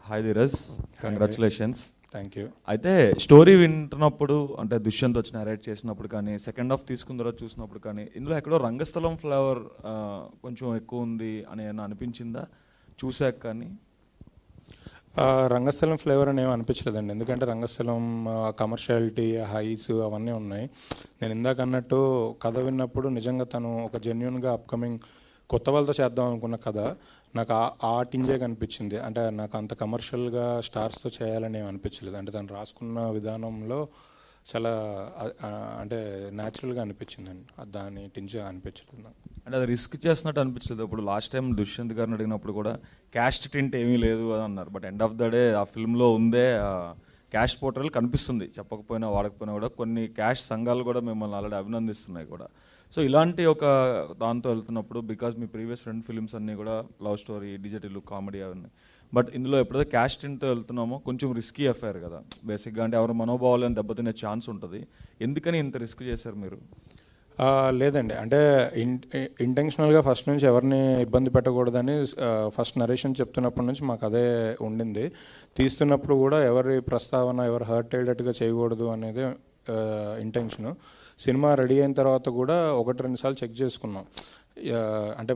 Hi Dheeraj, congratulations. Thank you. అయితే story వింటున్నప్పుడు అంటే దుష్యంత్ వచ్చి నరేట్ చేసినప్పుడు కానీ సెకండ్ హాఫ్ తీసుకున్న తర్వాత చూసినప్పుడు కానీ ఇందులో ఎక్కడో రంగస్థలం ఫ్లేవర్ కొంచెం ఎక్కువ ఉంది అని ఏమైనా అనిపించిందా చూసాక? కానీ రంగస్థలం ఫ్లేవర్ అని ఏమి అనిపించలేదండి, ఎందుకంటే రంగస్థలం కమర్షియాలిటీ హైస్ అవన్నీ ఉన్నాయి. నేను ఇందాక అన్నట్టు కథ విన్నప్పుడు నిజంగా తను ఒక జెన్యున్గా అప్కమింగ్ కొత్త వాళ్ళతో చేద్దాం అనుకున్న కథ నాకు ఆ టింజే కనిపించింది. అంటే నాకు అంత కమర్షియల్గా స్టార్స్తో చేయాలని ఏమి అనిపించలేదు. అంటే తను రాసుకున్న విధానంలో చాలా అంటే న్యాచురల్గా అనిపించిందండి, దాని టింజే అనిపించలేదు నాకు. అంటే అది రిస్క్ చేస్తున్నట్టు అనిపించలేదు. ఇప్పుడు లాస్ట్ టైం దుష్యంత్ గారిని అడిగినప్పుడు కూడా క్యాస్ట్ టింట్ ఏమీ లేదు అని అన్నారు. But end of the day ఆ ఫిల్మ్లో ఉందే క్యాష్ పోర్టల్ కనిపిస్తుంది, చెప్పకపోయినా వాడకపోయినా కూడా. కొన్ని క్యాష్ సంఘాలు కూడా మిమ్మల్ని ఆల్రెడీ అభినందిస్తున్నాయి కూడా. సో ఇలాంటి ఒక దాంతో వెళ్తున్నప్పుడు, బికాజ్ మీ ప్రీవియస్ 2 ఫిల్మ్స్ అన్నీ కూడా లవ్ స్టోరీ, డిజిటల్ కామెడీ అవన్నీ, బట్ ఇందులో ఎప్పుడైతే క్యాస్ట్ టింట్తో వెళ్తున్నామో కొంచెం రిస్కీ అఫైర్ కదా బేసిక్గా. అంటే ఎవరు మనోభావాలను దెబ్బతినే ఛాన్స్ ఉంటుంది. ఎందుకని ఇంత రిస్క్ చేశారు మీరు? లేదండి, అంటే ఇంటెన్షనల్గా ఫస్ట్ నుంచి ఎవరిని ఇబ్బంది పెట్టకూడదని ఫస్ట్ నరేషన్ చెప్తున్నప్పటి నుంచి మాకు అదే ఉండింది. తీస్తున్నప్పుడు కూడా ఎవరి ప్రస్తావన ఎవరు హర్ట్ అయ్యేటట్టుగా చేయకూడదు అనేది ఇంటెన్షను. సినిమా రెడీ అయిన తర్వాత కూడా 1-2 సార్లు చెక్ చేసుకున్నాం. అంటే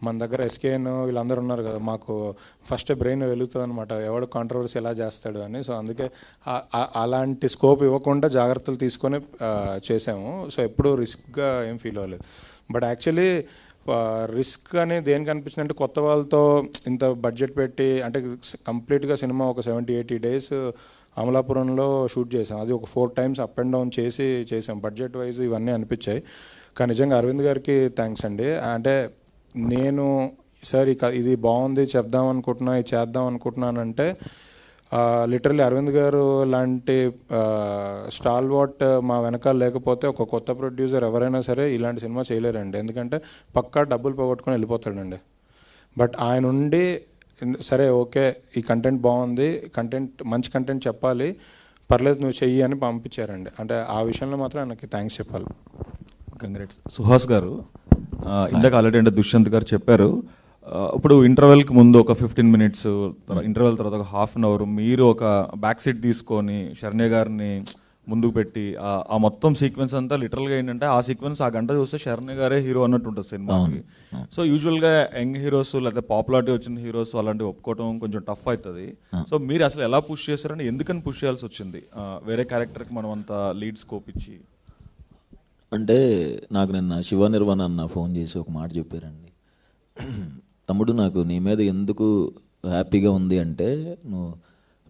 మన దగ్గర ఎస్కేఎన్ వీళ్ళందరూ ఉన్నారు కదా, మాకు ఫస్ట్ బ్రెయిన్ వెలుగుతుంది అనమాట, ఎవడు కాంట్రవర్సీ ఎలా చేస్తాడు అని. సో అందుకే అలాంటి స్కోప్ ఇవ్వకుండా జాగ్రత్తలు తీసుకొని చేసాము. సో ఎప్పుడూ రిస్క్గా ఏం ఫీల్ అవ్వలేదు. బట్ యాక్చువల్లీ రిస్క్ అని దేనికి అనిపించిందంటే, కొత్త వాళ్ళతో ఇంత బడ్జెట్ పెట్టి అంటే కంప్లీట్గా సినిమా ఒక 70-80 డేస్ అమలాపురంలో షూట్ చేసాం. అది ఒక 4 టైమ్స్ అప్ అండ్ డౌన్ చేసాం. బడ్జెట్ వైజ్ ఇవన్నీ అనిపించాయి. కానీ నిజంగా అరవింద్ గారికి థ్యాంక్స్ అండి. అంటే నేను సార్ ఇది బాగుంది చెప్దాం అనుకుంటున్నా, ఇది చేద్దాం అనుకుంటున్నానంటే లిటరల్లీ అరవింద్ గారు లాంటి స్టాల్ వాట్ మా వెనకాల లేకపోతే ఒక కొత్త ప్రొడ్యూసర్ ఎవరైనా సరే ఇలాంటి సినిమా చేయలేరండి. ఎందుకంటే పక్కా డబ్బులు పోగొట్టుకొని వెళ్ళిపోతాడండి. బట్ ఆయన ఉండి సరే ఓకే ఈ కంటెంట్ బాగుంది, మంచి కంటెంట్ చెప్పాలి, పర్లేదు నువ్వు చెయ్యి అని పంపించారండి. అంటే ఆ విషయంలో మాత్రం ఆయనకి థ్యాంక్స్ చెప్పాలి. కంగ్రాట్స్. సుహాస్ గారు, ఇందాక ఆల్రెడీ అంటే దుష్యంత్ గారు చెప్పారు, ఇప్పుడు ఇంటర్వెల్కి ముందు ఒక 15 మినిట్స్, ఇంటర్వెల్ తర్వాత ఒక హాఫ్ అన్ అవర్ మీరు ఒక బ్యాక్ సీట్ తీసుకొని శరణ్య గారిని ముందుకు పెట్టి ఆ మొత్తం సీక్వెన్స్ అంతా లిటరల్గా ఏంటంటే ఆ సీక్వెన్స్ ఆ గంట చూస్తే శరణ్య గారే హీరో అన్నట్టు ఉంటుంది సినిమాకి. సో యూజువల్గా యంగ్ హీరోస్ లేకపోతే పాపులారిటీ వచ్చిన హీరోస్ అలాంటివి ఒప్పుకోవడం కొంచెం టఫ్ అవుతుంది. సో మీరు అసలు ఎలా పుష్ చేశారని, ఎందుకని పుష్ చేయాల్సి వచ్చింది వేరే క్యారెక్టర్కి మనం అంత లీడ్ స్కోప్ ఇచ్చి? అంటే నాకు నిన్న శివ నిర్వాణ అన్న ఫోన్ చేసి ఒక మాట చెప్పారండి, తమ్ముడు నాకు నీ మీద ఎందుకు హ్యాపీగా ఉంది అంటే నువ్వు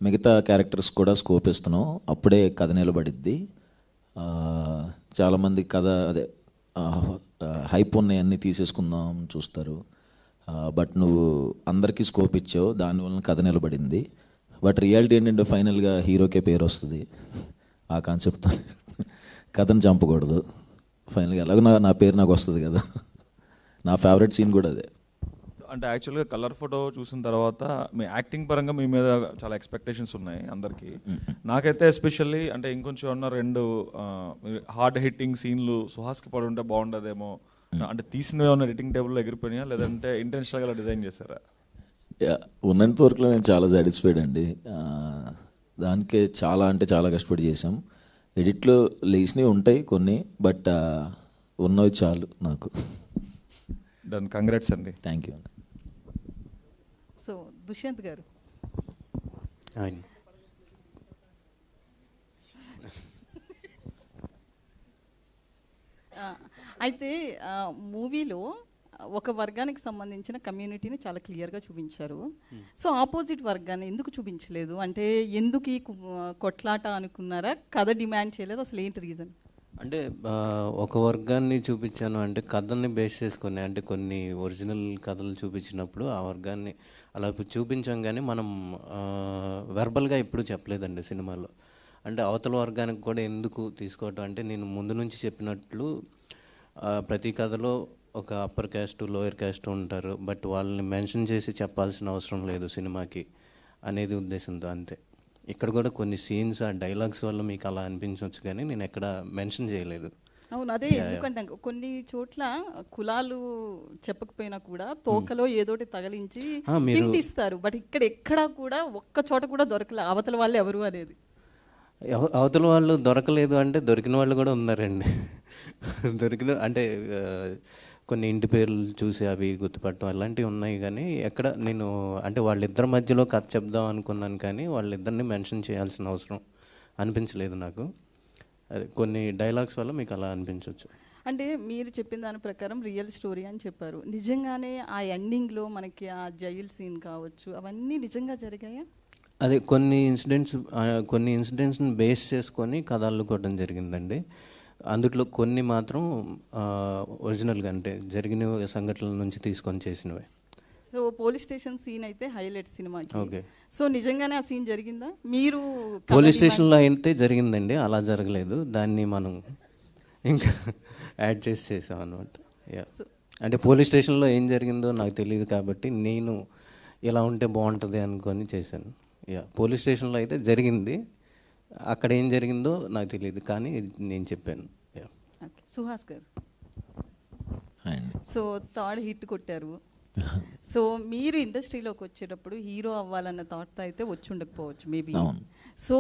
మిగతా క్యారెక్టర్స్ కూడా స్కోప్ ఇస్తున్నావు, అప్పుడే కథ నిలబడిద్ది. చాలామంది కథ అదే హైప్ ఉన్నాయన్నీ తీసేసుకుందాం చూస్తారు, బట్ నువ్వు అందరికీ స్కోప్ ఇచ్చావు, దానివల్ల కథ నిలబడింది. బట్ రియాలిటీ ఏంటంటే ఫైనల్గా హీరోకే పేరు వస్తుంది. ఆ కాన్సెప్ట్ కథను చంపకూడదు, ఫైనల్గా ఎలాగో నా పేరు నాకు వస్తుంది కదా. నా ఫేవరెట్ సీన్ కూడా అదే. అంటే యాక్చువల్గా కలర్ ఫోటో చూసిన తర్వాత మీ యాక్టింగ్ పరంగా మీ మీద చాలా ఎక్స్పెక్టేషన్స్ ఉన్నాయి అందరికీ. నాకైతే ఎస్పెషల్లీ అంటే ఇంకొంచెం ఉన్న 2 హార్డ్ హిట్టింగ్ సీన్లు సుహాస్కి పడి ఉంటే బాగుండదేమో. అంటే తీసినవి ఉన్న ఎడిటింగ్ టేబుల్లో ఎగిరిపోయినాయా లేదంటే ఇంటెన్షనల్గా డిజైన్ చేశారా? ఉన్నంత వరకులో నేను చాలా సాటిస్ఫైడ్ అండి. దానికే చాలా అంటే చాలా కష్టపడి చేసాం. ఎడిట్లో లేచినవి ఉంటాయి కొన్ని, బట్ ఉన్నవి చాలు నాకు. డన్, కంగ్రాట్స్ అండి. థ్యాంక్ యూ అండి. సో దుష్యంత్ గారు, అయితే మూవీలో ఒక వర్గానికి సంబంధించిన కమ్యూనిటీని చాలా క్లియర్గా చూపించారు. సో ఆపోజిట్ వర్గాన్ని ఎందుకు చూపించలేదు? అంటే ఎందుకు ఈ కొట్లాట అనుకున్నారా? కథ డిమాండ్ చేయలేదు? అసలు ఏంటి రీజన్? అంటే ఒక వర్గాన్ని చూపించాను అంటే కథల్ని బేస్ చేసుకొని, అంటే కొన్ని ఒరిజినల్ కథలు చూపించినప్పుడు ఆ వర్గాన్ని అలా చూపించాం, కానీ మనం వెర్బల్గా ఎప్పుడు చెప్పలేదండి సినిమాలో. అంటే అవతల వర్గానికి కూడా ఎందుకు తీసుకోవటం అంటే, నేను ముందు నుంచి చెప్పినట్లు ప్రతి కథలో ఒక అప్పర్ క్యాస్ట్ లోయర్ క్యాస్ట్ ఉంటారు, బట్ వాళ్ళని మెన్షన్ చేసి చెప్పాల్సిన అవసరం లేదు సినిమాకి అనేది ఉద్దేశంతో అంతే. ఇక్కడ కూడా కొన్ని సీన్స్ ఆ డైలాగ్స్ వల్ల మీకు అలా అనిపించవచ్చు, కానీ నేను ఎక్కడ మెన్షన్ చేయలేదు. అవును, అదే ఎందుకంటే కొన్ని చోట్ల కులాలు చెప్పకపోయినా కూడా తోకలో ఏదోటి తగిలించి హింట్ ఇస్తారు. బట్ ఇక్కడ ఎక్కడా కూడా ఒక్క చోట కూడా దొరకలే అవతల వాళ్ళు ఎవరు అనేది. అవతల వాళ్ళు దొరకలేదు అంటే దొరికిన వాళ్ళు కూడా ఉన్నారండి. దొరికిన అంటే కొన్ని ఇంటి పేర్లు చూసి అవి గుర్తుపట్టడం అలాంటివి ఉన్నాయి, కానీ ఎక్కడ నేను అంటే వాళ్ళిద్దరి మధ్యలో కథ చెప్దాం అనుకున్నాను, కానీ వాళ్ళిద్దరిని మెన్షన్ చేయాల్సిన అవసరం అనిపించలేదు నాకు. అది కొన్ని డైలాగ్స్ వల్ల మీకు అలా అనిపించవచ్చు. అంటే మీరు చెప్పిన దాని ప్రకారం రియల్ స్టోరీ అని చెప్పారు. నిజంగానే ఆ ఎండింగ్లో మనకి ఆ జైల్ సీన్ కావచ్చు అవన్నీ నిజంగా జరిగాయా? అదే కొన్ని ఇన్సిడెంట్స్ని బేస్ చేసుకొని కథ అల్లుకోవడం జరిగిందండి. అందుట్లో కొన్ని మాత్రం ఒరిజినల్గా అంటే జరిగిన సంఘటనల నుంచి తీసుకొని చేసినవే. సో పోలీస్ స్టేషన్ సీన్ అయితే హైలైట్ సినిమాకి. ఓకే. సో నిజంగానే ఆ సీన్ జరిగిందా? మీరు పోలీస్ స్టేషన్లో అయితే జరిగిందండి, అలా జరగలేదు. దాన్ని మనం ఇంకా యాడ్ చేసాం అనమాట. అంటే పోలీస్ స్టేషన్లో ఏం జరిగిందో నాకు తెలియదు కాబట్టి నేను ఇలా ఉంటే బాగుంటుంది అనుకొని చేశాను. పోలీస్ స్టేషన్లో అయితే జరిగింది, అక్కడ ఏం జరిగిందో నాకు తెలియదు కానీ నేను చెప్పాను. సుహాస్ గారు, అండి సో థర్డ్ హిట్ కొట్టారు. సో మీరు ఇండస్ట్రీలోకి వచ్చేటప్పుడు హీరో అవ్వాలన్న థాట్తో అయితే వచ్చి ఉండకపోవచ్చు మేబీ. సో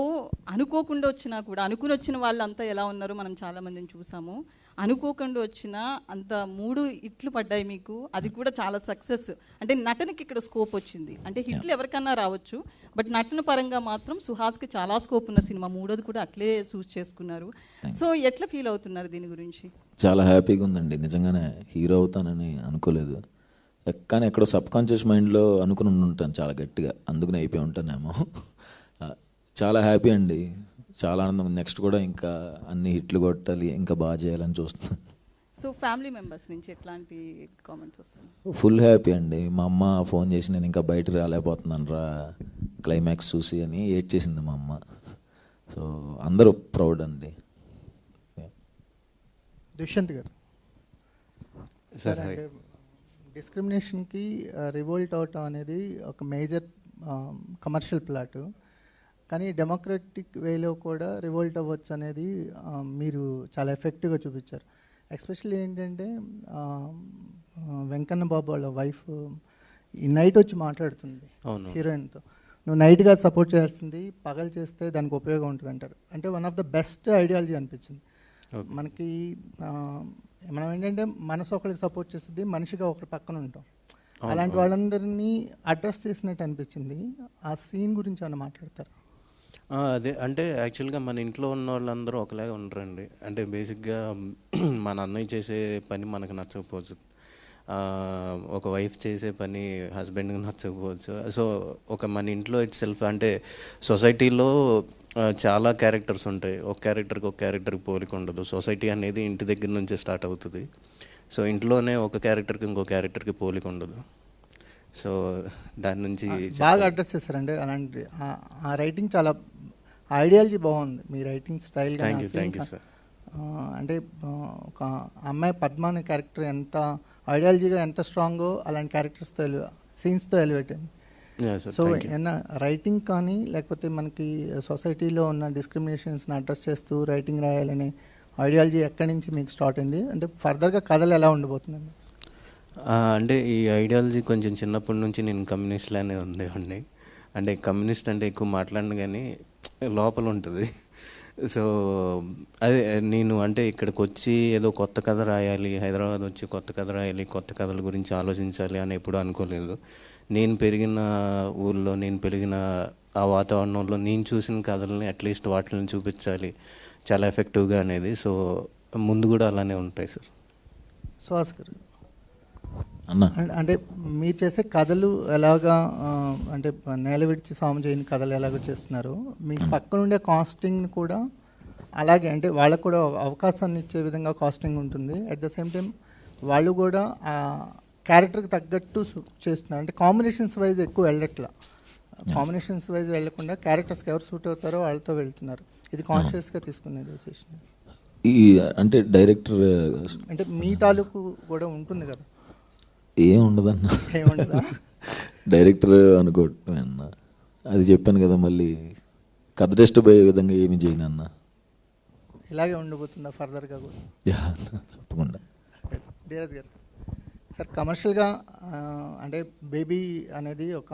అనుకోకుండా వచ్చినా కూడా, అనుకుని వచ్చిన వాళ్ళంతా ఎలా ఉన్నారో మనం చాలా మందిని చూసాము. అనుకోకుండా వచ్చిన అంత 3 హిట్లు పడ్డాయి మీకు, అది కూడా చాలా సక్సెస్. అంటే నటనకి ఇక్కడ స్కోప్ వచ్చింది. అంటే హిట్లు ఎవరికన్నా రావచ్చు, బట్ నటన పరంగా మాత్రం సుహాస్కి చాలా స్కోప్ ఉన్న సినిమా. 3వది కూడా అట్లే చూస్ చేసుకున్నారు. సో ఎట్లా ఫీల్ అవుతున్నారు దీని గురించి? చాలా హ్యాపీగా ఉందండి. నిజంగానే హీరో అవుతానని అనుకోలేదు, కానీ ఎక్కడో సబ్ కాన్షియస్ మైండ్లో అనుకుని ఉంటాను చాలా గట్టిగా, అందుకనే అయిపోయి ఉంటానేమో. చాలా హ్యాపీ అండి, చాలా ఆనందం. నెక్స్ట్ కూడా ఇంకా అన్ని హిట్లు కొట్టాలి, ఇంకా బాగా చేయాలని చూస్తున్నాను. సో ఫ్యామిలీ మెంబర్స్ నుంచి ఎట్లాంటి కామెంట్స్ వస్తున్నాయి? ఫుల్ హ్యాపీ అండి. మా అమ్మ ఫోన్ చేసి నేను ఇంకా బయటకు రాలేకపోతున్నాను రా క్లైమాక్స్ చూసి అని ఏడ్ చేసింది మా అమ్మ. సో అందరూ ప్రౌడ్ అండి. దుష్యంత్ గారు, సార్ డిస్క్రిమినేషన్కి రివోల్ట్ అవటం అనేది ఒక మేజర్ కమర్షియల్ ప్లాట్, కానీ డెమోక్రటిక్ వేలో కూడా రివోల్ట్ అవ్వచ్చు అనేది మీరు చాలా ఎఫెక్టివ్గా చూపించారు. ఎస్పెషల్లీ ఏంటంటే వెంకన్న బాబు వాళ్ళ వైఫ్ ఈ నైట్ వచ్చి మాట్లాడుతుంది హీరోయిన్తో, నువ్వు నైట్గా సపోర్ట్ చేయాల్సింది, పగలు చేస్తే దానికి ఉపయోగం ఉంటుంది అంటారు. అంటే one of the best ideology అనిపించింది మనకి. మనం ఏంటంటే మనసు ఒకరికి సపోర్ట్ చేస్తుంది, మనిషిగా ఒకరి పక్కన ఉంటాం. అలాంటి వాళ్ళందరినీ అడ్రస్ చేసినట్టు అనిపించింది. ఆ సీన్ గురించి ఏమైనా మాట్లాడతారు? అదే అంటే యాక్చువల్గా మన ఇంట్లో ఉన్న వాళ్ళందరూ ఒకలాగా ఉండరండి. అంటే బేసిక్గా మన అన్నయ్య చేసే పని మనకు నచ్చకపోవచ్చు, ఒక వైఫ్ చేసే పని హస్బెండ్కి నచ్చకపోవచ్చు. సో మన ఇంట్లో ఇట్ సెల్ఫ్ అంటే సొసైటీలో చాలా క్యారెక్టర్స్ ఉంటాయి, ఒక క్యారెక్టర్కి పోలిక ఉండదు. సొసైటీ అనేది ఇంటి దగ్గర నుంచే స్టార్ట్ అవుతుంది. సో ఇంట్లోనే ఒక క్యారెక్టర్కి ఇంకో క్యారెక్టర్కి పోలిక ఉండదు. సో దాని నుంచి బాగా అడ్రస్ చేశారండి. అలాంటి ఆ రైటింగ్ చాలా ఐడియాలజీ బాగుంది, మీ writing style. Thank you sir. అంటే ఒక అమ్మాయి పద్మ అనే క్యారెక్టర్ ఎంత ఐడియాలజీగా ఎంత స్ట్రాంగో అలాంటి క్యారెక్టర్స్తో సీన్స్తో ఎలివేట్ అయింది. సో ఏమన్నా రైటింగ్ కానీ లేకపోతే మనకి సొసైటీలో ఉన్న డిస్క్రిమినేషన్స్ని అడ్రస్ చేస్తూ రైటింగ్ రాయాలనే ఐడియాలజీ ఎక్కడి నుంచి మీకు స్టార్ట్ అయింది? అంటే ఫర్దర్గా కథలు ఎలా ఉండబోతుందండి? అంటే ఈ ఐడియాలజీ కొంచెం చిన్నప్పటి నుంచి నేను కమ్యూనిస్ట్లానే ఉండేవాడిని. అంటే కమ్యూనిస్ట్ అంటే ఎక్కువ మాట్లాడను కానీ లోపల ఉంటుంది. సో అదే నేను అంటే ఇక్కడికి వచ్చి ఏదో కొత్త కథ రాయాలి, హైదరాబాద్ వచ్చి కొత్త కథ రాయాలి, కొత్త కథల గురించి ఆలోచించాలి అని ఎప్పుడూ అనుకోలేదు. నేను పెరిగిన ఊళ్ళో, నేను పెరిగిన ఆ వాతావరణంలో నేను చూసిన కథలని అట్లీస్ట్ వాటిని చూపించాలి చాలా ఎఫెక్టివ్గా అనేది. సో ముందు కూడా అలానే ఉంటాయి సార్. సుహాస్ గారు, అంటే మీరు చేసే కథలు ఎలాగా, అంటే నేల విడిచి సాము చేయని కథలు ఎలాగో చేస్తున్నారు, మీ పక్కనుండే కాస్టింగ్ కూడా అలాగే, అంటే వాళ్ళకు కూడా అవకాశాన్ని ఇచ్చే విధంగా కాస్టింగ్ ఉంటుంది. అట్ ద సేమ్ టైం వాళ్ళు కూడా ఆ క్యారెక్టర్కి తగ్గట్టు చేస్తున్నారు. అంటే కాంబినేషన్స్ వైజ్ ఎక్కువ వెళ్ళట్లా, కాంబినేషన్స్ వైజ్ వెళ్ళకుండా క్యారెక్టర్స్కి ఎవరు సూట్ అవుతారో వాళ్ళతో వెళ్తున్నారు. ఇది కాన్షియస్గా తీసుకునే డెసిషన్. ఈ అంటే డైరెక్టర్ అంటే మీ తాలూకు కూడా ఉంటుంది కదా? ఏం ఉండదన్న, ఏముండదా? డైరెక్టర్ అనుకోవటం అన్న, అది చెప్పాను కదా. మళ్ళీ కథ డిస్టర్బ్ అయ్యే విధంగా ఏమి చేయను అన్న. ఇలాగే ఉండబోతుందా ఫర్దర్గా కూడా? యా, తప్పకుండా. ధీరజ్ గారు సార్, కమర్షియల్గా అంటే బేబీ అనేది ఒక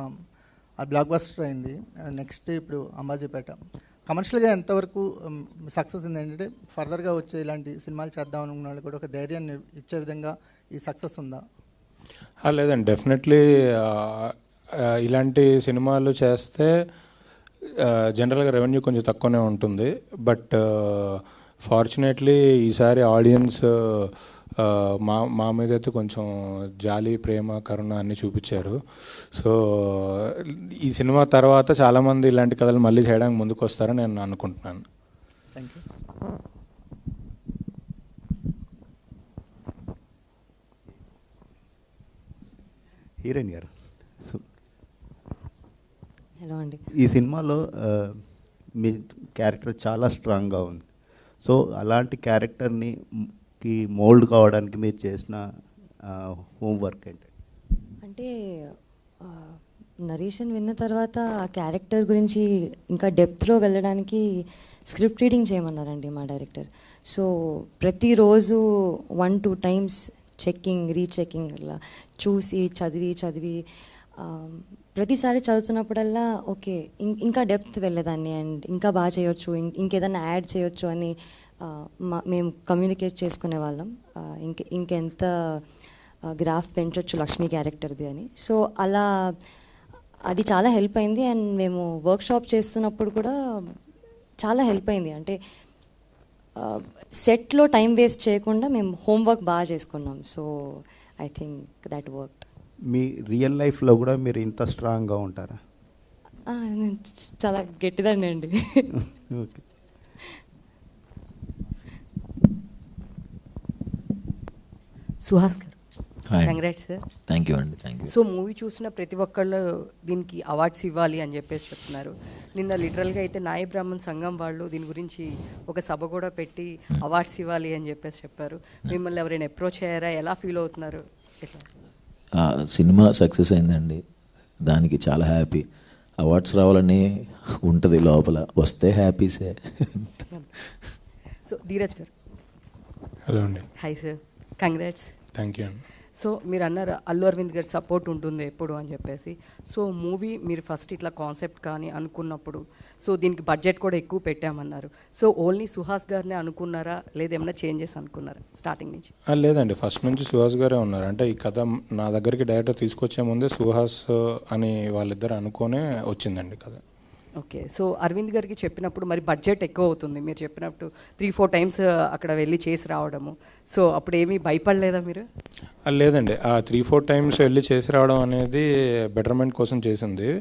బ్లాక్ బస్టర్ అయింది. నెక్స్ట్ ఇప్పుడు అంబాజీపేట కమర్షియల్గా ఎంతవరకు సక్సెస్ ఉంది? ఏంటంటే ఫర్దర్గా వచ్చే ఇలాంటి సినిమాలు చేద్దాం అనుకున్న వాళ్ళు కూడా ఒక ధైర్యాన్ని ఇచ్చే విధంగా ఈ సక్సెస్ ఉందా? లేదండి, డెఫినెట్లీ ఇలాంటి సినిమాలు చేస్తే జనరల్గా రెవెన్యూ కొంచెం తక్కువనే ఉంటుంది. బట్ ఫార్చునేట్లీ ఈసారి ఆడియన్స్ మా మీద అయితే కొంచెం జాలి, ప్రేమ, కరుణ అన్నీ చూపించారు. సో ఈ సినిమా తర్వాత చాలామంది ఇలాంటి కథలు మళ్ళీ చేయడానికి ముందుకు వస్తారని నేను అనుకుంటున్నాను. Thank you. హీరోయిన్ గారు, సో హలో అండి. ఈ సినిమాలో మీ క్యారెక్టర్ చాలా స్ట్రాంగ్గా ఉంది. సో అలాంటి క్యారెక్టర్ని కి మోల్డ్ కావడానికి మీరు చేసిన హోంవర్క్ ఏంటి? అంటే నరేషన్ విన్న తర్వాత ఆ క్యారెక్టర్ గురించి ఇంకా డెప్త్లో వెళ్ళడానికి స్క్రిప్ట్ రీడింగ్ చేయమన్నారండి మా డైరెక్టర్. సో ప్రతిరోజు 1-2 టైమ్స్ చెక్కింగ్, రీచెక్కింగ్ అలా చూసి చదివి ప్రతిసారి చదువుతున్నప్పుడల్లా ఓకే ఇంకా డెప్త్ వెళ్ళేదాన్ని అండ్ ఇంకా బాగా చేయొచ్చు, ఇంకేదన్నా యాడ్ చేయొచ్చు అని మేము కమ్యూనికేట్ చేసుకునే వాళ్ళం. ఇంకెంత గ్రాఫ్ పెంచొచ్చు లక్ష్మి క్యారెక్టర్ది అని. సో అలా అది చాలా హెల్ప్ అయింది. అండ్ మేము వర్క్షాప్ చేస్తున్నప్పుడు కూడా చాలా హెల్ప్ అయింది. అంటే సెట్లో టైం వేస్ట్ చేయకుండా మేము హోంవర్క్ బాగా చేసుకున్నాం. So I think that worked. Me real లైఫ్లో కూడా మీరు ఇంత స్ట్రాంగ్గా ఉంటారా? చాలా గట్టిదండి అండి. Okay. Suhas garu, hi. Congrats sir. Thank you అండి, థ్యాంక్ యూ. సో మూవీ చూసిన ప్రతి ఒక్కళ్ళు దీనికి అవార్డ్స్ ఇవ్వాలి అని చెప్పేసి చెప్తున్నారు. నిన్న లిటరల్గా అయితే నాయ బ్రాహ్మణ్ సంఘం వాళ్ళు దీని గురించి ఒక సభ కూడా పెట్టి అవార్డ్స్ ఇవ్వాలి అని చెప్పేసి చెప్పారు. మిమ్మల్ని ఎవరైనా అప్రోచ్ అయ్యారా? ఎలా ఫీల్ అవుతున్నారు? సినిమా సక్సెస్ అయిందండి, దానికి చాలా హ్యాపీ. అవార్డ్స్ రావాలని ఉంటుంది లోపల, వస్తే హ్యాపీసే. సో ధీరజ్ గారు, హలో అండి. Hi sir, congrats. Thank you అండి. సో మీరు అన్నారు అల్లు అరవింద్ గారి సపోర్ట్ ఉంటుంది ఎప్పుడు అని చెప్పేసి. సో మూవీ మీరు ఫస్ట్ ఇట్లా కాన్సెప్ట్ కానీ అనుకున్నప్పుడు సో దీనికి బడ్జెట్ కూడా ఎక్కువ పెట్టామన్నారు. సో ఓన్లీ సుహాస్ గారినే అనుకున్నారా, లేదా ఏమైనా చేంజెస్ అనుకున్నారా స్టార్టింగ్ నుంచి? లేదండి, ఫస్ట్ నుంచి సుహాస్ గారే ఉన్నారు. అంటే ఈ కథ నా దగ్గరికి డైరెక్టర్ తీసుకొచ్చే ముందే సుహాస్ అని వాళ్ళిద్దరు అనుకోనే వచ్చిందండి కథ. ఓకే. సో అరవింద్ గారికి చెప్పినప్పుడు మరి బడ్జెట్ ఎక్కువ అవుతుంది, మీరు చెప్పినప్పుడు 3-4 టైమ్స్ అక్కడ వెళ్ళి చేసి రావడము. సో అప్పుడు ఏమీ భయపడలేదా మీరు? లేదండి, ఆ 3-4 టైమ్స్ వెళ్ళి చేసి రావడం అనేది బెటర్మెంట్ కోసం చేసింది.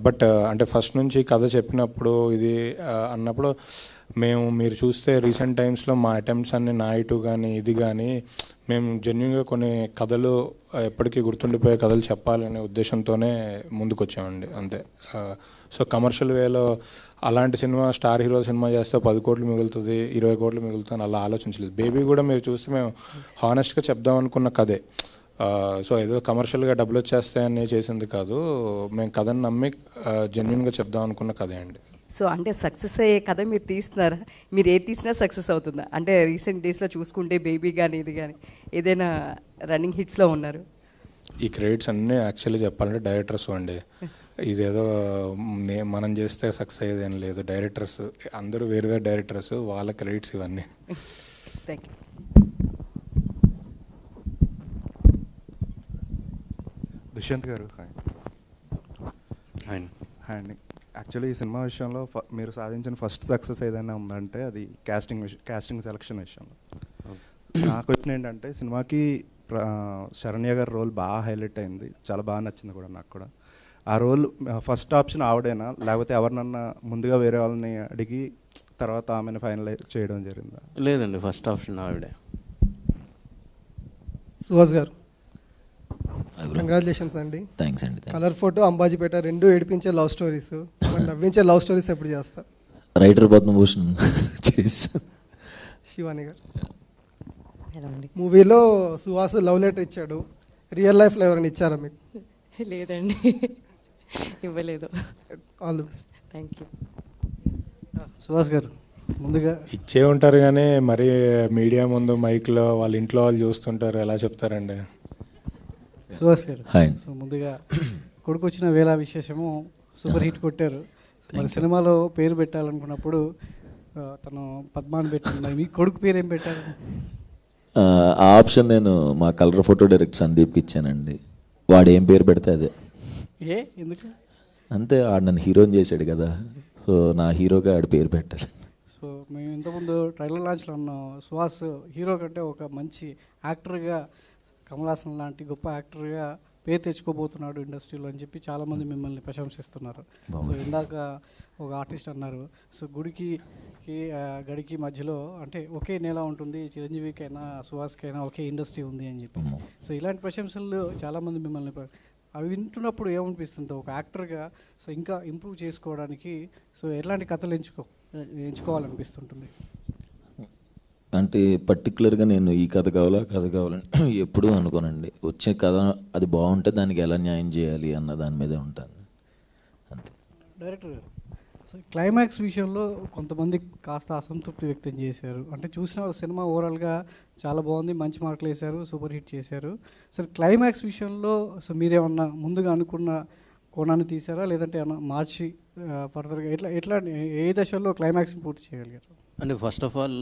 బట్ అంటే ఫస్ట్ నుంచి కథ చెప్పినప్పుడు ఇది అన్నప్పుడు మీరు చూస్తే రీసెంట్ టైమ్స్లో మా అటెంప్ట్స్ అన్ని నాయిటు కానీ ఇది కానీ మేము జెన్యున్గా కొన్ని కథలు ఎప్పటికీ గుర్తుండిపోయే కథలు చెప్పాలనే ఉద్దేశంతోనే ముందుకు వచ్చామండి, అంతే. సో కమర్షియల్ వేలో అలాంటి సినిమా, స్టార్ హీరో సినిమా చేస్తే 10 కోట్లు మిగులుతుంది, 20 కోట్లు మిగులుతుంది అలా ఆలోచించలేదు. బేబీ కూడా మీరు చూస్తే మేము హానెస్ట్గా చెప్దాం అనుకున్న కథే. సో ఏదో కమర్షియల్గా డబ్బులు వచ్చేస్తాయని చేసింది కాదు, మేము కథను నమ్మి జెన్యున్గా చెప్దాం అనుకున్న కథే అండి. సో అంటే సక్సెస్ అయ్యే కథ మీరు తీస్తున్నారా? మీరు ఏది తీసినా సక్సెస్ అవుతుందా? అంటే రీసెంట్ డేస్లో చూసుకుంటే బేబీ కానీ ఇది కానీ ఏదైనా రన్నింగ్ హిట్స్లో ఉన్నారు? ఈ క్రెడిట్స్ అన్నీ యాక్చువల్లీ చెప్పాలంటే డైరెక్టర్స్ అండి. ఇదేదో మనం చేస్తే సక్సెస్ అయ్యేది ఏం లేదు. డైరెక్టర్స్ అందరూ వేరు వేరు డైరెక్టర్స్, వాళ్ళ క్రెడిట్స్ ఇవన్నీ. Thank you. దుష్యంత్ గారు, హాయ్. హాయ్ అండి. యాక్చువల్లీ ఈ సినిమా విషయంలో మీరు సాధించిన ఫస్ట్ సక్సెస్ ఏదైనా ఉందంటే అది కాస్టింగ్ సెలక్షన్ విషయంలో. నాకు వచ్చిన ఏంటంటే సినిమాకి శరణ్య గారి రోల్ బాగా హైలైట్ అయింది, చాలా బాగా నచ్చింది కూడా నాకు కూడా. ఆ రోల్ ఫస్ట్ ఆప్షన్ ఆవిడేనా, లేకపోతే ఎవరినన్నా ముందుగా వేరే వాళ్ళని అడిగి తర్వాత ఆమెను ఫైనలైజ్ చేయడం జరిగిందా? లేదండి, ఫస్ట్ ఆప్షన్ ఆవిడే. సుహాస్ గారు, కంగ్రాచులేషన్స్ అండి. థ్యాంక్స్ అండి. కలర్ ఫోటో, అంబాజీపేట రెండు ఏడిపించే లవ్ స్టోరీస్, నవ్వించే లవ్ స్టోరీస్ ఎప్పుడు చేస్తారు? రైటర్ పద్మభూషణ్ చేశాను. శివాని గారు, హలో అండి. మూవీలో సుహాస్ లవ్ లెటర్ ఇచ్చాడు, రియల్ లైఫ్లో ఎవరైనా ఇచ్చారా మీకు? లేదండి, ఇవ్వలేదు. All the best. Thank you. Suhas గారు, ముందుగా ఇచ్చే ఉంటారు కానీ మరి మీడియా ముందు మైక్లో వాళ్ళ ఇంట్లో వాళ్ళు చూస్తుంటారు, ఎలా చెప్తారండి? సుహాస్ గారు, హాయ్. సో ముందుగా కొడుకు వచ్చిన వేళ విశేషము సూపర్ హిట్ కొట్టారు. మరి సినిమాలో పేరు పెట్టాలనుకున్నప్పుడు తను పద్మాన్ పెట్టింది, మరి మీ కొడుకు పేరు ఏం పెట్టారు? ఆ ఆప్షన్ నేను మా కలర్ ఫోటో డైరెక్ట్ సందీప్కి ఇచ్చానండి. వాడు ఏం పేరు పెడితే అదే. ఎందుకు? అంతే, ఆడు నన్ను హీరోని చేశాడు కదా, సో నా హీరోగా ఆడు పేరు పెట్టాలి. సో మేము ఇంతకుముందు ట్రైలర్ లాంచ్లో ఉన్నాం, సుహాస్ హీరో కంటే ఒక మంచి యాక్టర్గా, కమల్ హాసన్ లాంటి గొప్ప యాక్టర్గా పేరు తెచ్చుకోబోతున్నాడు ఇండస్ట్రీలో అని చెప్పి చాలామంది మిమ్మల్ని ప్రశంసిస్తున్నారు. సో ఇందాక ఒక ఆర్టిస్ట్ అన్నారు, సో గుడికి గడికి మధ్యలో అంటే ఒకే నేల ఉంటుంది, చిరంజీవికైనా సుహాస్కైనా ఒకే ఇండస్ట్రీ ఉంది అని చెప్పి. సో ఇలాంటి ప్రశంసలు చాలామంది మిమ్మల్ని అవి వింటున్నప్పుడు ఏమనిపిస్తుంది ఒక యాక్టర్గా? సో ఇంకా ఇంప్రూవ్ చేసుకోవడానికి సో ఎలాంటి కథలు ఎంచుకోవాలనిపిస్తుంటుంది? అంటే పర్టికులర్గా నేను ఈ కథ కావాలా కథ కావాలని ఎప్పుడూ అనుకోనండి. వచ్చే కథ అది బాగుంటే దానికి ఎలా న్యాయం చేయాలి అన్న దాని మీదే ఉంటాను అంతే. డైరెక్టర్ గారు, సో క్లైమాక్స్ విషయంలో కొంతమంది కాస్త అసంతృప్తి వ్యక్తం చేశారు. అంటే చూసిన సినిమా ఓవరాల్గా చాలా బాగుంది, మంచి మార్కులు వేశారు, సూపర్ హిట్ చేశారు. సో క్లైమాక్స్ విషయంలో సో మీరేమన్నా ముందుగా అనుకున్న కోణాన్ని తీసారా, లేదంటే ఏమన్నా మార్చి ఫర్దర్గా ఎట్లా ఏ దశలో క్లైమాక్స్ని పూర్తి చేయగలిగారు? అంటే ఫస్ట్ ఆఫ్ ఆల్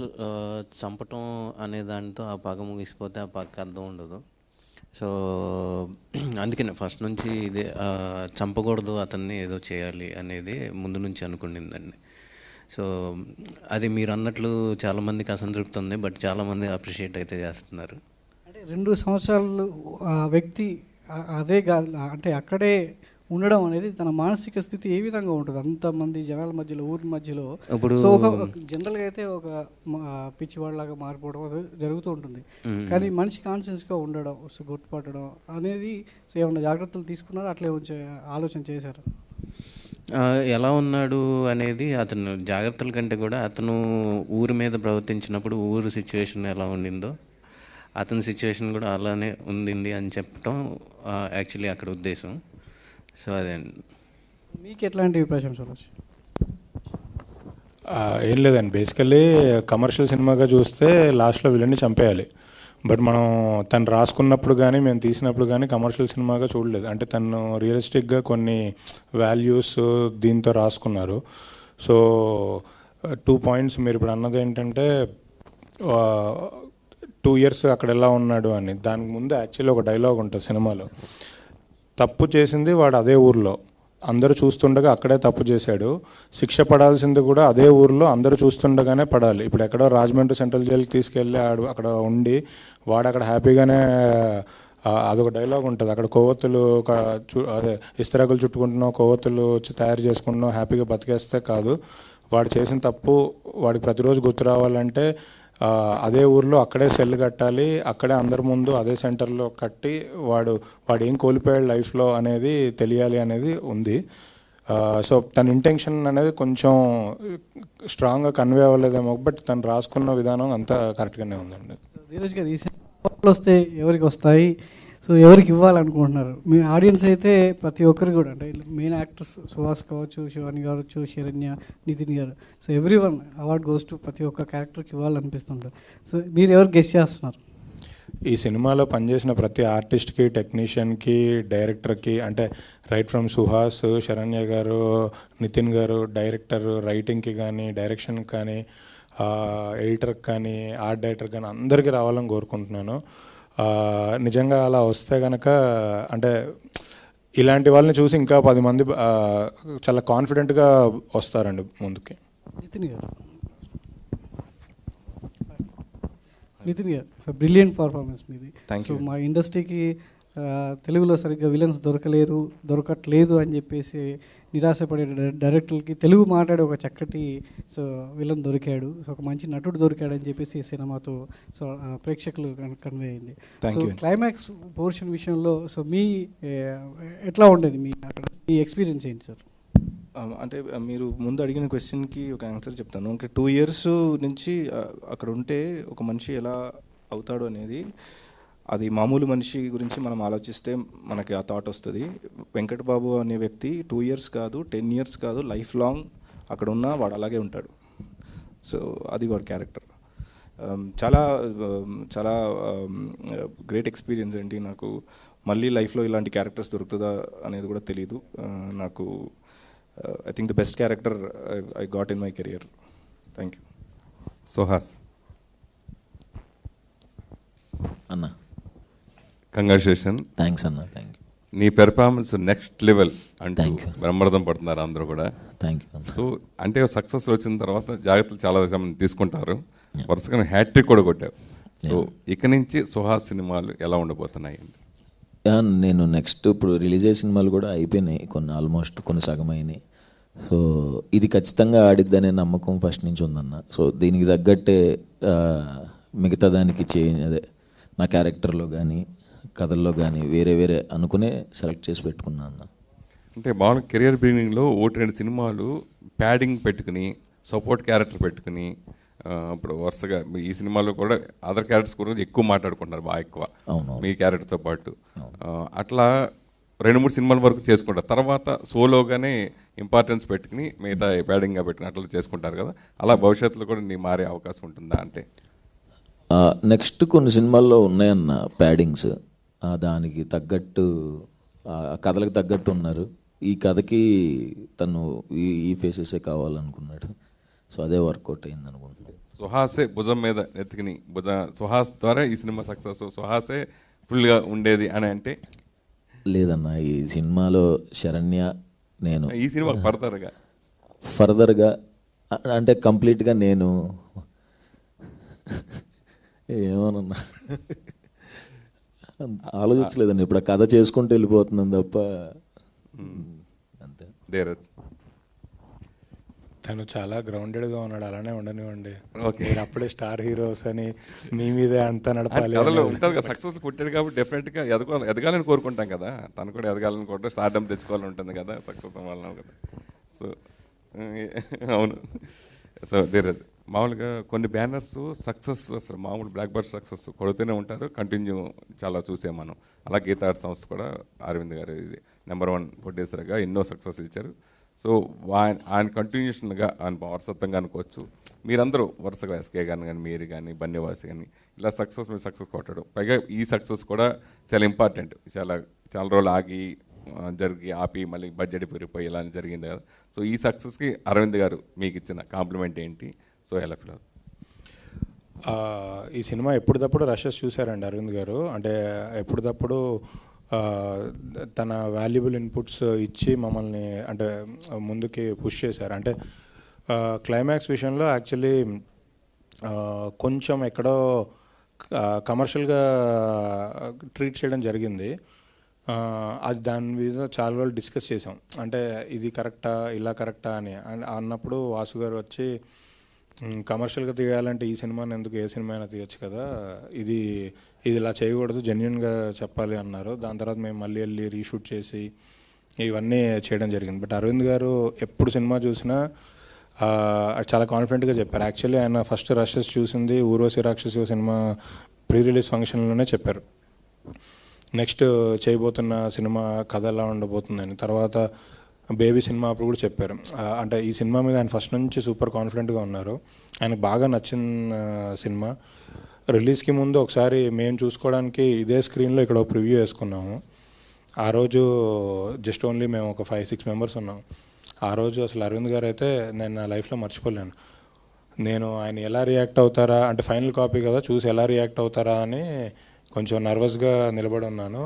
చంపటం అనే దానితో ఆ పగ ముగిసిపోతే ఆ పగకి అర్థం ఉండదు. సో అందుకనే ఫస్ట్ నుంచి ఇదే చంపకూడదు, అతన్ని ఏదో చేయాలి అనేది ముందు నుంచి అనుకునిందండి. సో అది మీరు అన్నట్లు చాలామందికి అసంతృప్తి ఉంది, బట్ చాలామంది అప్రిషియేట్ అయితే చేస్తున్నారు. అంటే 2 సంవత్సరాలు ఆ వ్యక్తి అదే అంటే అక్కడే ఉండడం అనేది తన మానసిక స్థితి ఏ విధంగా ఉంటుంది అంతమంది జనాల మధ్యలో, ఊరి మధ్యలో? ఇప్పుడు సో ఒక జనరల్గా అయితే ఒక పిచ్చివాళ్ళలాగా మారిపోవడం జరుగుతూ ఉంటుంది, కానీ మనిషి కాన్షియస్గా ఉండడం, సో గుర్తుపట్టడం అనేది సో ఏమన్నా జాగ్రత్తలు తీసుకున్నారో అట్లే ఆలోచన చేశారు? ఎలా ఉన్నాడు అనేది అతను జాగ్రత్తల కంటే కూడా అతను ఊరి మీద ప్రవర్తించినప్పుడు ఊరు సిచ్యువేషన్ ఎలా ఉండిందో అతని సిచ్యువేషన్ కూడా అలానే ఉండింది అని చెప్పడం యాక్చువల్లీ అక్కడ ఉద్దేశం. సో అదే. మీకు ఎట్లాంటి ప్రశంసలు? ఏం లేదండి, బేసికల్లీ కమర్షియల్ సినిమాగా చూస్తే లాస్ట్లో విలన్ని చంపేయాలి. బట్ మనం తను రాసుకున్నప్పుడు కానీ మేము తీసినప్పుడు కానీ కమర్షియల్ సినిమాగా చూడలేదు. అంటే తను రియలిస్టిక్గా కొన్ని వాల్యూస్ దీంతో రాసుకున్నారు. సో 2 పాయింట్స్ మీరు ఇప్పుడు అన్నది ఏంటంటే 2 years అక్కడ ఎలా ఉన్నాడు అని. దానికి ముందు యాక్చువల్లీ ఒక డైలాగ్ ఉంటుంది సినిమాలో, తప్పు చేసింది వాడు అదే ఊర్లో, అందరూ చూస్తుండగా అక్కడే తప్పు చేశాడు, శిక్ష పడాల్సింది కూడా అదే ఊర్లో అందరూ చూస్తుండగానే పడాలి. ఇప్పుడు ఎక్కడో రాజమండ్రి సెంట్రల్ జైలుకి తీసుకెళ్ళి అక్కడ ఉండి వాడు అక్కడ హ్యాపీగానే, అదొక డైలాగ్ ఉంటుంది, అక్కడ కొవ్వొత్తులు అదే ఇస్తరాకులు చుట్టుకుంటున్నావు, కొవ్వొత్తులు తయారు చేసుకుంటున్నావు, హ్యాపీగా బతికేస్తే కాదు. వాడు చేసిన తప్పు వాడికి ప్రతిరోజు గుర్తు రావాలంటే అదే ఊర్లో అక్కడే సెల్ కట్టాలి, అక్కడే అందరి ముందు అదే సెంటర్లో కట్టి వాడు ఏం కోల్పోయాడు లైఫ్లో అనేది తెలియాలి అనేది ఉంది. సో తన ఇంటెన్షన్ అనేది కొంచెం స్ట్రాంగ్గా కన్వే అవ్వలేదేమో, బట్ తను రాసుకున్న విధానం అంతా కరెక్ట్గానే ఉందండి. ధీరజ్ గారు, ఈ సినిమాలు వస్తే ఎవరికి వస్తాయి, సో ఎవరికి ఇవ్వాలనుకుంటున్నారు? మీ ఆడియన్స్ అయితే ప్రతి ఒక్కరు కూడా, అంటే మెయిన్ యాక్టర్స్ సుహాస్ కావచ్చు, శివాని కావచ్చు, శరణ్య, నితిన్ గారు, so every one award goes to ప్రతి ఒక్క క్యారెక్టర్కి ఇవ్వాలనిపిస్తుంటారు. సో మీరు ఎవరు గెస్ చేస్తున్నారు? ఈ సినిమాలో పనిచేసిన ప్రతి ఆర్టిస్ట్కి, టెక్నీషియన్కి, డైరెక్టర్కి, అంటే రైట్ ఫ్రమ్ సుహాస్, శరణ్య గారు, నితిన్ గారు, డైరెక్టర్, రైటింగ్కి కానీ, డైరెక్షన్కి కానీ, ఎడిటర్కి కానీ, ఆర్ట్ డైరెక్టర్ కానీ అందరికీ రావాలని కోరుకుంటున్నాను. నిజంగా అలా వస్తే కనుక, అంటే ఇలాంటి వాళ్ళని చూసి ఇంకా 10 మంది చాలా కాన్ఫిడెంట్గా వస్తారండి ముందుకి. నితిన్ గారు, సో బ్రిలియంట్ పర్ఫార్మెన్స్ మీది. సో మా ఇండస్ట్రీకి తెలుగులో సరిగ్గా విలన్స్ దొరకట్లేదు అని చెప్పేసి నిరాశపడే డైరెక్టర్లకి తెలుగు మాట్లాడే ఒక చక్కటి సో విలన్ దొరికాడు, సో ఒక మంచి నటుడు దొరికాడు అని చెప్పేసి ఈ సినిమాతో సో ప్రేక్షకులు కన్వే అయింది. సో క్లైమాక్స్ పోర్షన్ విషయంలో సో మీ ఎట్లా ఉండేది, మీ ఎక్స్పీరియన్స్ ఏంటి సార్? అంటే మీరు ముందు అడిగిన క్వశ్చన్కి ఒక ఆన్సర్ చెప్తాను. ఇంకా 2 years నుంచి అక్కడ ఉంటే ఒక మనిషి ఎలా అవుతాడు అనేది, అది మామూలు మనిషి గురించి మనం ఆలోచిస్తే మనకి ఆ థాట్ వస్తుంది. వెంకట్ బాబు అనే వ్యక్తి 2 years కాదు, 10 years కాదు, లైఫ్ లాంగ్ అక్కడ ఉన్నా వాడు అలాగే ఉంటాడు. సో అది వాడి క్యారెక్టర్. చాలా చాలా గ్రేట్ ఎక్స్పీరియన్స్ ఏంటి, నాకు మళ్ళీ లైఫ్లో ఇలాంటి క్యారెక్టర్స్ దొరుకుతుందా అనేది కూడా తెలియదు నాకు. I think the best character I got in my career. Thank you. Suhas అన్న, కంగ్రాచులేషన్. థ్యాంక్స్ అన్న, థ్యాంక్ యూ. నీ పెర్ఫార్మెన్స్ నెక్స్ట్ లెవెల్ అంటే Thank you. బ్రహ్మరథం పడుతున్నారు అందరూ కూడా. Thank you. సో అంటే సక్సెస్ వచ్చిన తర్వాత జాగ్రత్తలు చాలా తీసుకుంటారు. వరుసగా హ్యాట్రిక్ కూడా కొట్టావు. సో ఇక నుంచి సుహాస్ సినిమాలు ఎలా ఉండబోతున్నాయి? నేను నెక్స్ట్ ఇప్పుడు రిలీజ్ అయ్యే సినిమాలు కూడా అయిపోయినాయి, కొన్ని ఆల్మోస్ట్ కొన్ని సగం అయినాయి. సో ఇది ఖచ్చితంగా ఆడిద్దనే నమ్మకం ఫస్ట్ నుంచి ఉందన్న. సో దీనికి తగ్గట్టే మిగతా దానికి అదే నా క్యారెక్టర్లో కానీ కథల్లో కానీ వేరే వేరే అనుకునే సెలెక్ట్ చేసి పెట్టుకున్నా అన్న. అంటే మామూలుగా కెరియర్ బిగినింగ్లో 1-2 సినిమాలు ప్యాడింగ్ పెట్టుకుని సపోర్ట్ క్యారెక్టర్ పెట్టుకుని ఇప్పుడు వరుసగా ఈ సినిమాలో కూడా అదర్ క్యారెక్టర్స్ గురించి ఎక్కువ మాట్లాడుకుంటున్నారు, బాగా ఎక్కువ మీ క్యారెక్టర్తో పాటు. అట్లా 2-3 సినిమాల వరకు చేసుకుంటారు, తర్వాత సోలోగానే ఇంపార్టెన్స్ పెట్టుకుని మిగతా ప్యాడింగ్గా పెట్టుకుని అట్లా చేసుకుంటారు కదా. అలా భవిష్యత్తులో కూడా నీ మారే అవకాశం ఉంటుందా? అంటే నెక్స్ట్ కొన్ని సినిమాల్లో ఉన్నాయన్న ప్యాడింగ్స్, దానికి తగ్గట్టు కథలకు తగ్గట్టు ఉన్నారు. ఈ కథకి తను ఈ ఫేసెసే కావాలనుకున్నాడు. సో అదే వర్కౌట్ అయింది అనుకుంటున్నాను. సుహాసే భుజం మీద ఎత్తుకుని సుహాస్ ద్వారా ఈ సినిమా సక్సెస్, సుహాసే ఫుల్గా ఉండేది అని అంటే లేదన్న. ఈ సినిమాలో శరణ్య నేను ఈ సినిమా ఫర్దర్గా అంటే కంప్లీట్గా నేను ఏమోనన్నా ఆలోచించలేదండి. ఇప్పుడు ఆ కథ చేసుకుంటూ వెళ్ళిపోతున్నాను తప్ప అంతే. తను చాలా గ్రౌండెడ్గా ఉన్నాడు, అలానే ఉండనివ్వండి. మీరు అప్పుడే స్టార్ హీరోస్ అని మీ మీదే అంతా నడపాలి. సక్సెస్ పుట్టాడు కాబట్టి డెఫినెట్గా ఎదగాలని కోరుకుంటాం కదా. తను కూడా ఎదగాలని కోరుకుంటే స్టార్డమ్ తెచ్చుకోవాలని ఉంటుంది కదా సక్సెస్ అవ్వాలన్నావు కదా. సో అవును. సో మామూలుగా కొన్ని బ్యానర్స్ సక్సెస్ అసలు మామూలు బ్లాక్ బస్టర్ సక్సెస్ కొడుతూనే ఉంటారు, కంటిన్యూ చాలా చూసాం మనం. అలా గీతా ఆర్ట్ సంస్థ కూడా అరవింద్ గారు ఇది నెంబర్ 1 ప్రొడ్యూసర్గా ఎన్నో సక్సెస్ ఇచ్చారు. సో ఆయన కంటిన్యూషన్గా ఆయన వారసత్వంగా అనుకోవచ్చు. మీరందరూ వరుసగా ఎస్కే గాని కానీ మీరు కానీ బన్యవాసి కానీ ఇలా మీరు సక్సెస్ కొట్టాడు. పైగా ఈ సక్సెస్ కూడా చాలా ఇంపార్టెంట్. చాలా రోజులు ఆపి మళ్ళీ బడ్జెట్ పెరిగిపోయి ఇలా జరిగింది కదా. సో ఈ సక్సెస్కి అరవింద్ గారు మీకు ఇచ్చిన కాంప్లిమెంట్ ఏంటి? సో ఎలా ఫీల్ అవుతుంది? ఈ సినిమా ఎప్పుడప్పుడు రషెస్ చూశారండి అరవింద్ గారు. అంటే ఎప్పుడప్పుడు తన వాల్యుబుల్ ఇన్పుట్స్ ఇచ్చి మమ్మల్ని అంటే ముందుకి పుష్ చేశారు. అంటే క్లైమాక్స్ విషయంలో యాక్చువల్లీ కొంచెం ఎక్కడో కమర్షియల్గా ట్రీట్ చేయడం జరిగింది. అది దాని మీద చాలా రోజులు డిస్కస్ చేసాం. అంటే ఇది కరెక్టా, ఇలా కరెక్టా అని అన్నప్పుడు వాసు గారు వచ్చి కమర్షియల్గా తీయాలంటే ఈ సినిమాని ఎందుకు, ఏ సినిమా అయినా తీయచ్చు కదా, ఇది ఇలా చేయకూడదు, జెన్యున్గా చెప్పాలి అన్నారు. దాని తర్వాత మేము మళ్ళీ వెళ్ళి రీషూట్ చేసి ఇవన్నీ చేయడం జరిగింది. బట్ అరవింద్ గారు ఎప్పుడు సినిమా చూసినా చాలా కాన్ఫిడెంట్గా చెప్పారు. యాక్చువల్లీ ఆయన ఫస్ట్ రషెస్ చూసింది ఊర్వశి రాక్షసి సినిమా ప్రీ రిలీజ్ ఫంక్షన్లోనే చెప్పారు నెక్స్ట్ చేయబోతున్న సినిమా కథ ఎలా ఉండబోతుందని. తర్వాత బేబీ సినిమా అప్పుడు కూడా చెప్పారు. అంటే ఈ సినిమా మీద ఆయన ఫస్ట్ నుంచి సూపర్ కాన్ఫిడెంట్గా ఉన్నారు. ఆయనకు బాగా నచ్చిన సినిమా. రిలీజ్కి ముందు ఒకసారి మేము చూసుకోవడానికి ఇదే స్క్రీన్లో ఇక్కడ ప్రివ్యూ వేసుకున్నాము. ఆ రోజు జస్ట్ ఓన్లీ మేము ఒక 5-6 మెంబర్స్ ఉన్నాం. ఆ రోజు అసలు అరవింద్ గారు అయితే నేను నా లైఫ్లో మర్చిపోలేను. నేను ఆయన ఎలా రియాక్ట్ అవుతారా అంటే ఫైనల్ కాపీ కదా, చూసి ఎలా రియాక్ట్ అవుతారా అని కొంచెం నర్వస్గా నిలబడి ఉన్నాను.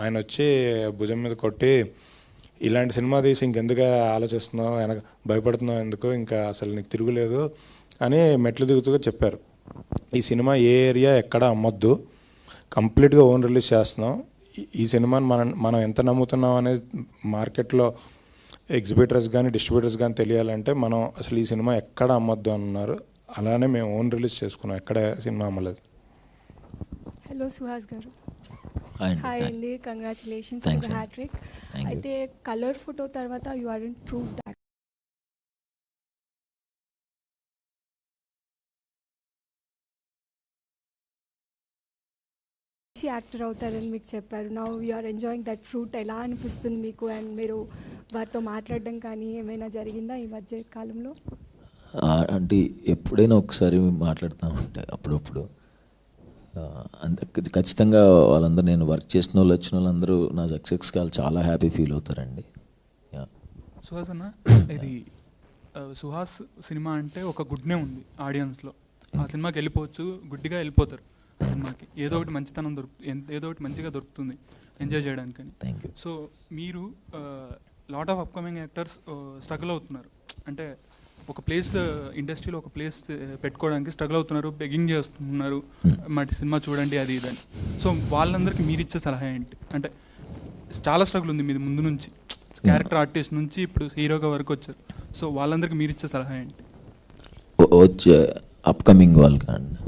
ఆయన వచ్చి భుజం మీద కొట్టి, ఇలాంటి సినిమా తీసి ఇంకెందుకు ఆలోచిస్తున్నావు, వెనక భయపడుతున్నావు ఎందుకు, ఇంకా అసలు నీకు తిరుగులేదు అని మెట్లు దిగుతూగా చెప్పారు. ఈ సినిమా ఏ ఏరియా ఎక్కడ అమ్మొద్దు, కంప్లీట్గా ఓన్ రిలీజ్ చేస్తున్నాం. ఈ సినిమాని మనం ఎంత నమ్ముతున్నాం అనేది మార్కెట్లో ఎగ్జిబిటర్స్ కానీ డిస్ట్రిబ్యూటర్స్ కానీ తెలియాలంటే మనం అసలు ఈ సినిమా ఎక్కడ అమ్మొద్దు అన్నారు. అలానే మేము ఓన్ రిలీజ్ చేసుకున్నాం, ఎక్కడ cinema అమ్మలేదు. Hello Suhas garu. Hi అండి, కంగ్రాచులేషన్స్ ఫర్ ద హ్యాట్రిక్. అయితే కలర్ ఫోటో తర్వాత you are in prove that actor అవుతారని మీకు చెప్పారు. Now you are enjoying that fruit. ఎలా అనిపిస్తుంది మీకు? అండ్ మీరు వారితో మాట్లాడడం కానీ ఏమైనా జరిగిందా ఈ మధ్య కాలంలో? అంటే ఎప్పుడైనా ఒకసారి మాట్లాడుతూ ఉంటే అప్పుడప్పుడు అంత ఖచ్చితంగా వాళ్ళందరూ నేను వర్క్ చేసిన వాళ్ళు వచ్చిన వాళ్ళందరూ నా సక్సెస్కి వాళ్ళు చాలా హ్యాపీ ఫీల్ అవుతారండి. సుహాస్ అన్న, ఇది సుహాస్ సినిమా అంటే ఒక గుడ్నే ఉంది ఆడియన్స్లో. ఆ సినిమాకి వెళ్ళిపోవచ్చు, గుడ్డిగా వెళ్ళిపోతారు ఆ సినిమాకి. ఏదో ఒకటి మంచితనం ఏదో ఒకటి మంచిగా దొరుకుతుంది ఎంజాయ్ చేయడానికని. సో మీరు lot of upcoming actors struggle అవుతున్నారు, అంటే ఒక ప్లేస్ ఇండస్ట్రీలో ఒక ప్లేస్ పెట్టుకోవడానికి స్ట్రగుల్ అవుతున్నారు, బెగ్గింగ్ చేస్తున్నారు, మా సినిమా చూడండి అది ఇదని. సో వాళ్ళందరికీ మీరు ఇచ్చే సలహా ఏంటి? అంటే చాలా స్ట్రగుల్ ఉంది మీది ముందు నుంచి, క్యారెక్టర్ ఆర్టిస్ట్ నుంచి ఇప్పుడు హీరోగా వరకు వచ్చారు. సో వాళ్ళందరికీ మీరు ఇచ్చే సలహా ఏంటి? వచ్చే అప్కమింగ్ వాళ్ళకి అండి,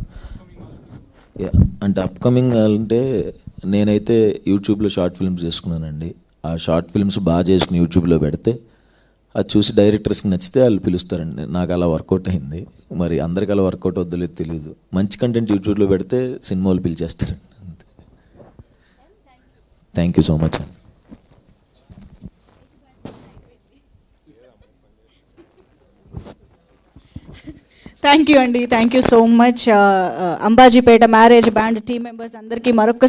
అంటే అప్కమింగ్ అంటే నేనైతే యూట్యూబ్లో షార్ట్ ఫిల్మ్స్ చేసుకున్నానండి. ఆ షార్ట్ ఫిల్మ్స్ బాగా చేసుకుని యూట్యూబ్లో పెడితే అది చూసి డైరెక్టర్స్కి నచ్చితే వాళ్ళు పిలుస్తారండి. నాకు అలా వర్కౌట్ అయింది. మరి అందరికి అలా వర్కౌట్ వద్దలేదు తెలియదు. మంచి కంటెంట్ యూట్యూబ్లో పెడితే సినిమా వాళ్ళు పిలిచేస్తారండి. అంతే. థ్యాంక్ యూ సో మచ్ అండి. థ్యాంక్ యూ అండి, thank you so much. Ambajipeta marriage band team members అందరికీ మరొక